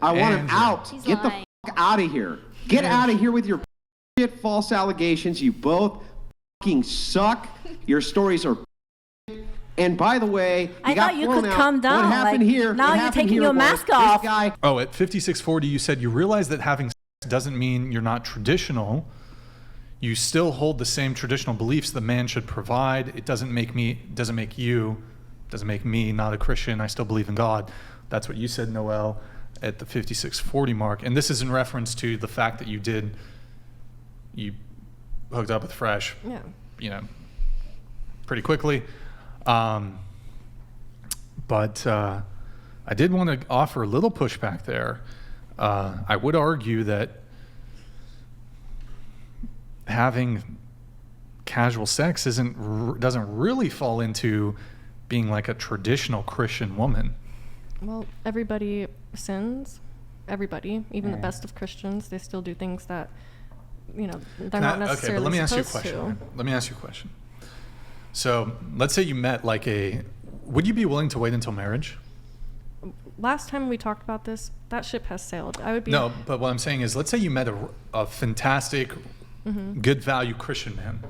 I want him out. She's Get lying. the fuck out of here. Get out of here with your shit false allegations. You both fucking suck. Your stories are. And by the way, I thought you could calm down. What happened here? Now you're taking your mask off. Oh, at 5640, you said you realize that having sex doesn't mean you're not traditional. You still hold the same traditional beliefs the man should provide. It doesn't make me not a Christian. I still believe in God. That's what you said, Noel, at the 5640 mark. And this is in reference to the fact that you hooked up with Fresh, pretty quickly. But I did want to offer a little pushback there. I would argue that having casual sex doesn't really fall into being like a traditional Christian woman. Well, everybody sins. Everybody, even the best of Christians, they still do things that, they're not necessarily Okay, but let me ask you a supposed question. to. Let me ask you a question. So let's say you met would you be willing to wait until marriage? Last time we talked about this, that ship has sailed. I would be. No, but what I'm saying is, let's say you met a fantastic, good value Christian man,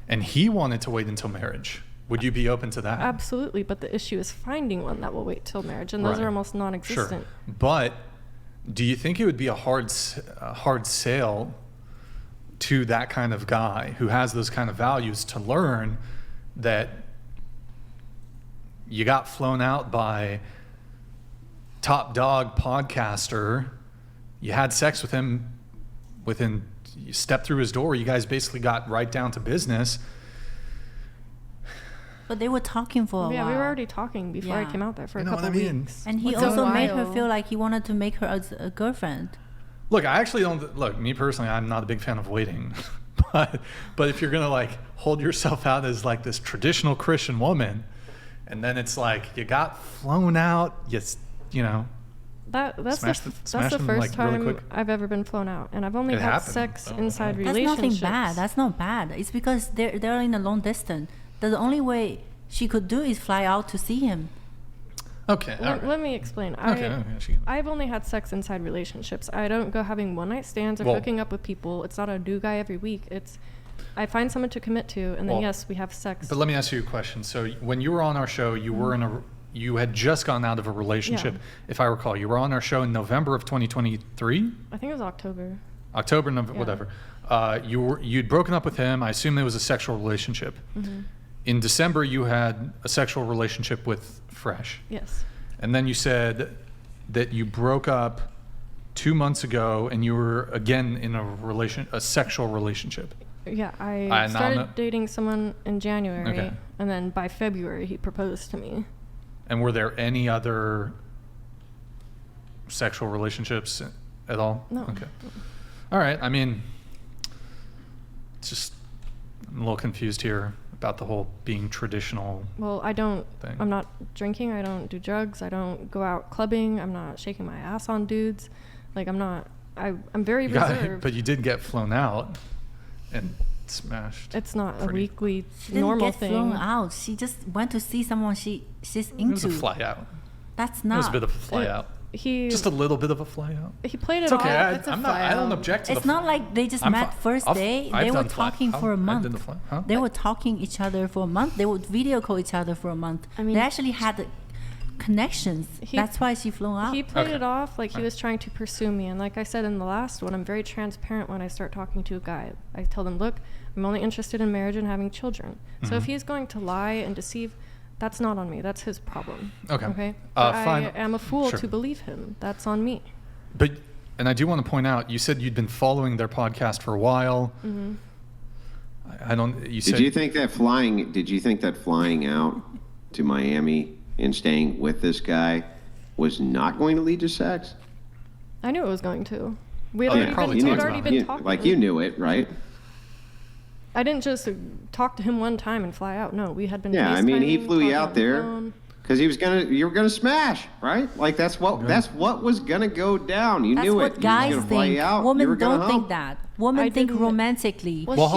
and he wanted to wait until marriage. Would you be open to that? Absolutely, but the issue is finding one that will wait till marriage, and those are almost non-existent. Sure. But do you think it would be a hard sale to that kind of guy who has those kind of values to learn that you got flown out by top dog podcaster, you had sex with him you stepped through his door, you guys basically got right down to business? But they were talking for a while. Yeah, we were already talking before I came out there for a couple weeks. And he also made her feel like he wanted to make her as a girlfriend. Look, I actually don't. Look, me personally, I'm not a big fan of waiting. but if you're gonna hold yourself out as this traditional Christian woman, and then it's you got flown out, that's the first time really I've ever been flown out, and I've only had sex inside relationships. That's nothing bad. That's not bad. It's because they're in a long distance. The only way she could do is fly out to see him. Okay. Let me explain. I've only had sex inside relationships. I don't go having one night stands or hooking up with people. It's not a new guy every week. I find someone to commit to, and then yes, we have sex. But let me ask you a question. So when you were on our show, you were you had just gone out of a relationship, if I recall. You were on our show in November of 2023. I think it was October. November, whatever. You'd broken up with him. I assume it was a sexual relationship. Mm-hmm. In December, you had a sexual relationship with Fresh. Yes. And then you said that you broke up 2 months ago, and you were again in a sexual relationship. Yeah, I started dating someone in January, and then by February he proposed to me. And were there any other sexual relationships at all? No. Okay. All right. I mean, it's just I'm a little confused here about the whole being traditional. Well, thing. I'm not drinking. I don't do drugs. I don't go out clubbing. I'm not shaking my ass on dudes. I'm very reserved. But you did get flown out and smashed. It's not a weekly normal thing. She didn't get flown out. She just went to see someone she's into. It was a fly out. That's not. It was a bit of a fly out. Just a little bit of a fly out. He played it off. It's okay. I don't object to it's not like they just met first day. They were talking for a month. They were talking each other for a month. They would video call each other for a month. They actually had connections. That's why she flew out. He played it off like he was trying to pursue me. And like I said in the last one, I'm very transparent when I start talking to a guy. I tell them, look, I'm only interested in marriage and having children. Mm-hmm. So if he's going to lie and deceive, that's not on me. That's his problem. Okay. I am a fool to believe him. That's on me. And I do want to point out, you said you'd been following their podcast for a while. Mm-hmm. Did you think that flying out to Miami and staying with this guy was not going to lead to sex? I knew it was going to. We'd already been talking. Like you knew it, right? I didn't just talk to him one time and fly out. No, we had been. Yeah, I mean, he flew you out there Because you were gonna smash, right? Like that's what was gonna go down. You knew it. That's what guys think. Women don't think that. Women think romantically. Well,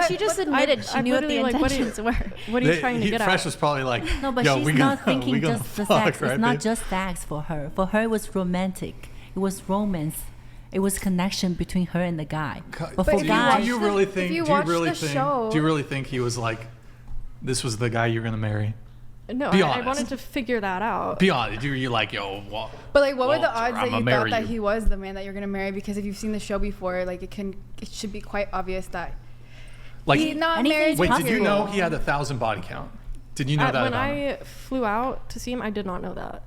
she just admitted she knew what the intentions were. What are you trying to get at? Fresh was probably like, no, but she's not thinking just the sex. It's not just sex for her. For her, it was romantic. It was romance. It was connection between her and the guy. But for guys, do you really think he was like, this was the guy you're gonna marry? No, I wanted to figure that out. Be honest. You're like, yo, what? But like, what were the odds that you thought that he was the man that you're gonna marry? Because if you've seen the show before, like it should be quite obvious that he's not married. Wait, did you know he had 1,000 body count? Did you know that? When I flew out to see him, I did not know that.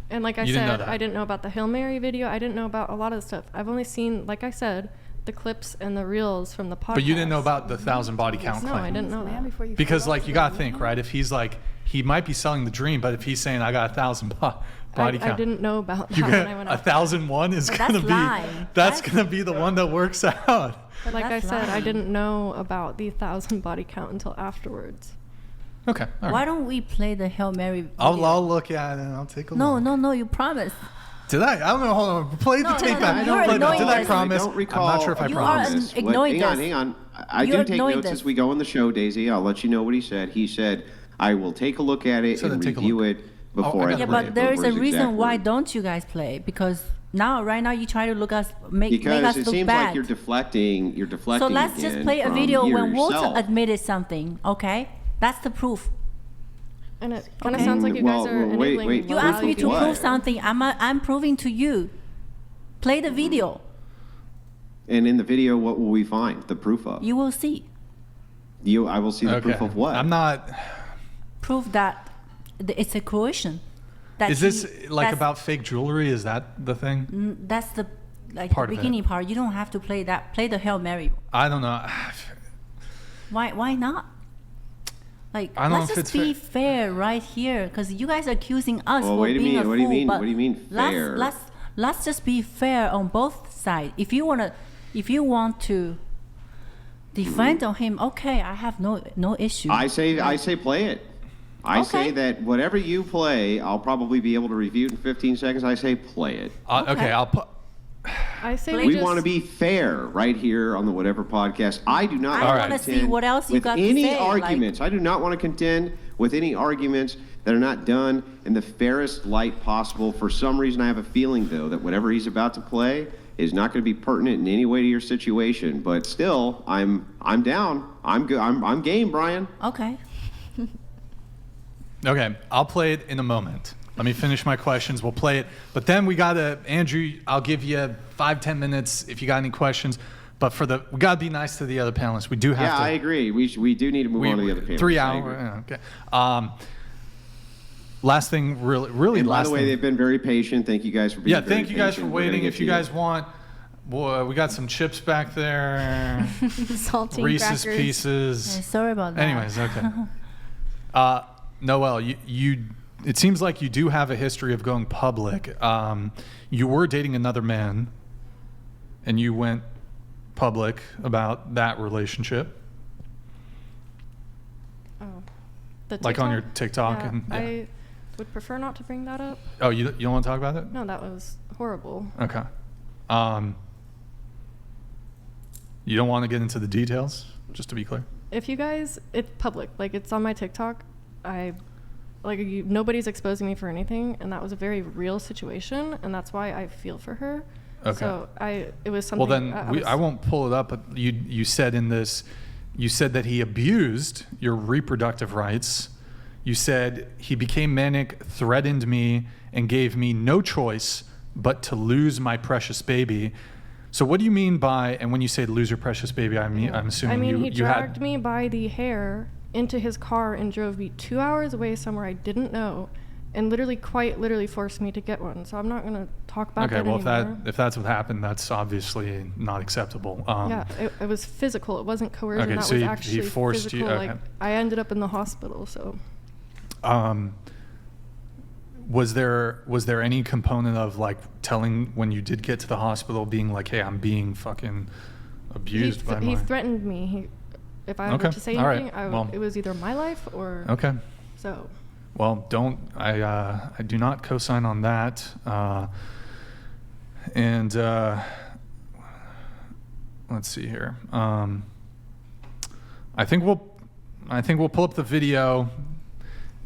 And like I said, I didn't know about the Hail Mary video. I didn't know about a lot of the stuff. I've only seen, like I said, the clips and the reels from the podcast. But you didn't know about the 1,000 body count claim. No, I didn't know that. Because like you gotta think, right? If he's like, he might be selling the dream, but if he's saying I got 1,000 body count, I didn't know about that when I went out. 1,001 is gonna be that's gonna be the one that works out. But like I said, I didn't know about the 1,000 body count until afterwards. Okay. All right. Why don't we play the Hail Mary video? I'll look at it and I'll take a look. No, you promised. Did I? I don't know. Hold on. Play the tape back. Did I promise? I don't recall. I'm not sure if I promised. Hang on. I do take notes as we go on the show, Daisy. I'll let you know what he said. He said, I will take a look at it and review it before I play it. Yeah, but there is a reason why don't you guys play? Because right now you try to make us look bad. Because it seems like you're deflecting. So let's just play a video when Walter admitted something, okay? That's the proof. And it kind of sounds like you guys are enabling. Wait, you asked me to prove something. I'm proving to you. Play the video. And in the video, what will we find? The proof of? You will see. I will see the proof of what? I'm not. Proof that it's a coercion. Is this like about fake jewelry? Is that the thing? That's the beginning part. You don't have to play that. Play the Hail Mary. I don't know. Why not? Like, I don't know let's if just be fair right here, because you guys are accusing us for being a fool. What do you mean fair? Let's just be fair on both sides. If you want to defend on him, okay, I have no issue. I say play it. I say that whatever you play, I'll probably be able to review it in 15 seconds. I say play it. Okay, I'll put. I say we want to be fair right here on the Whatever Podcast. I do not want to see what else you got to say. Any arguments. I do not want to contend with any arguments that are not done in the fairest light possible. For some reason, I have a feeling, though, that whatever he's about to play is not going to be pertinent in any way to your situation. But still, I'm down. I'm good. I'm game, Brian. Okay. Okay, I'll play it in a moment. Let me finish my questions. We'll play it. But then Andrew, I'll give you 5-10 minutes if you got any questions. But we got to be nice to the other panelists. We do have to. Yeah, I agree. We do need to move on to the other panelists. 3 hours. Okay. Last thing, really and last by the way, thing. they've been very patient. Thank you guys for being thank you guys for waiting. If you guys want, boy, we got some chips back there. Saltine Reese's crackers. Pieces. Yeah, sorry about that. Anyways, okay. Noelle, it seems like you do have a history of going public. You were dating another man, and you went public about that relationship. Oh, like on your TikTok. Yeah, and I would prefer not to bring that up. Oh, you don't want to talk about it? No, that was horrible. Okay. You don't want to get into the details, just to be clear? If you guys, it's public. Like, it's on my TikTok. Nobody's exposing me for anything, and that was a very real situation, and that's why I feel for her. Okay. So it was something. Well, then I won't pull it up. But you said that he abused your reproductive rights. You said he became manic, threatened me, and gave me no choice but to lose my precious baby. So what do you mean by, and when you say lose your precious baby, I'm assuming he dragged me by the hair into his car and drove me 2 hours away somewhere I didn't know, and quite literally forced me to get one. So I'm not going to talk about that anymore. Okay, well, if that's what happened, that's obviously not acceptable. It was physical. It wasn't coercion. Okay, that so was he actually forced physical. you. Okay. I ended up in the hospital. So. Was there any component of telling when you did get to the hospital, being like, hey, I'm being fucking abused by He threatened me. If I were to say anything, it was either my life or. Okay. So. Well, I do not co-sign on that. And let's see here. I think we'll pull up the video.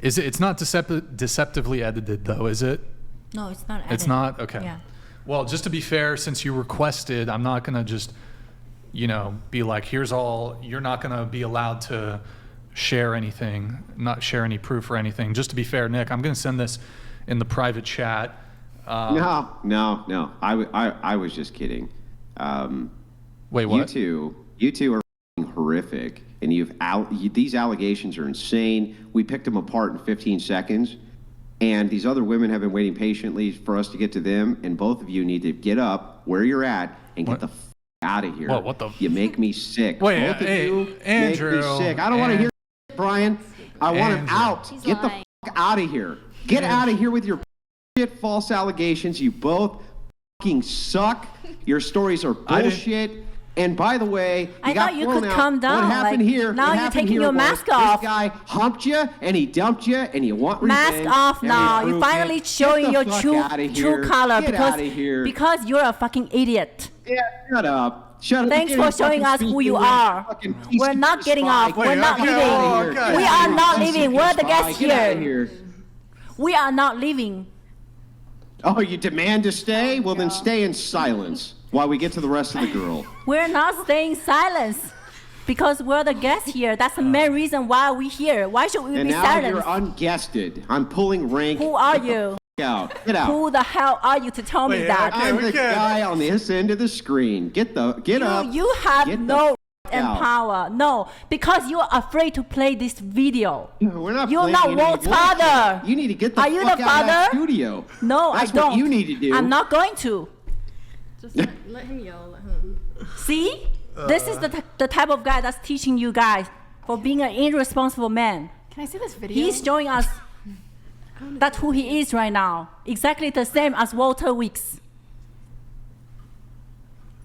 It's not deceptively edited though, is it? No, it's not edited. It's not? Okay. Yeah. Well, just to be fair, since you requested, I'm not gonna just, be like, here's all, you're not gonna be allowed to share anything, not share any proof or anything. Just to be fair, Nick, I'm gonna send this in the private chat. No. I was just kidding. Wait, what? You two are horrific, and these allegations are insane. We picked them apart in 15 seconds, and these other women have been waiting patiently for us to get to them, and both of you need to get up where you're at and get the out of here. What the? You make me sick. Wait, both of you Andrew, make me sick. I don't want to hear Brian. I want him out. Get the out of here. Get out of here with your false allegations. You both fucking suck. Your stories are bullshit. And by the way, I thought you could calm down. What happened here? Now you're taking your mask off. This guy humped you and he dumped you and you want revenge. Mask off now. You're finally showing your true color because you're a fucking idiot. Yeah, shut up. Shut up. Thanks for showing us who you are. We're not getting off. We're not leaving. We are not leaving. We're the guests here. We are not leaving. Oh, you demand to stay? Well, then stay in silence while we get to the rest of the girl. We're not staying silent because we're the guests here. That's the main reason why we're here. Why should we be silent? And now you're unguested. I'm pulling rank. Who are you? Get out. Who the hell are you to tell me that? I'm the guy on this end of the screen. Get up. You have no and power. No, because you're afraid to play this video. No, we're not. You're not Walt's father. You need to get the fuck out of that studio. No, That's I don't. What you need to do. I'm not going to. Just let him yell. Let him. See? This is the type of guy that's teaching you guys for being an irresponsible man. Can I see this video? He's showing us that's who he is right now. Exactly the same as Walter Weeks.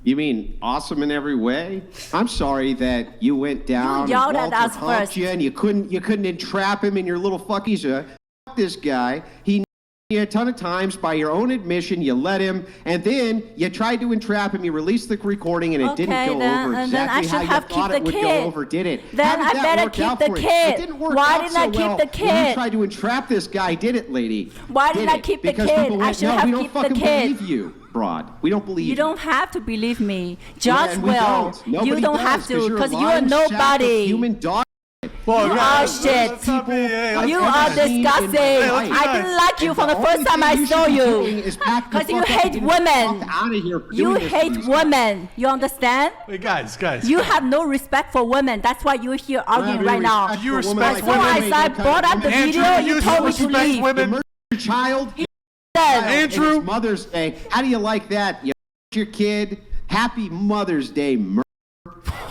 You mean awesome in every way? I'm sorry that you went down. You yelled at us first. You and you couldn't entrap him in your little fuckies. Fuck this guy. He you a ton of times by your own admission. You let him, and then you tried to entrap him. You released the recording, and it didn't go over exactly how you thought it would go over, did it? Then I better keep the kid. It didn't work Why out didn't I so keep well the kid? when you tried to entrap this guy, did it, lady? Why didn't I keep the Because kid? people went, I should have we don't kept the fucking kid. believe you, broad. We don't believe you. You don't have to believe me. Judge we will. don't. You don't have to because you are nobody. Human dog. Well, you are shit. You are disgusting. I didn't like you from the first time I saw you. Because you hate women. You hate women. You understand? Wait, guys. You have no respect for women. That's why you're here arguing right now. You respect women. As I brought up the video, you told me to leave. Women. Your child. Andrew. It's Mother's Day. How do you like that? You your kid. Happy Mother's Day.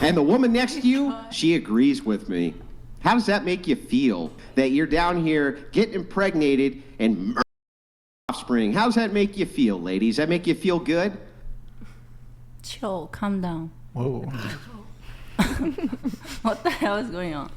And the woman next to you, she agrees with me. How does that make you feel that you're down here getting impregnated and offspring? How does that make you feel, ladies? Does that make you feel good? Chill, calm down. Whoa. What the hell is going on?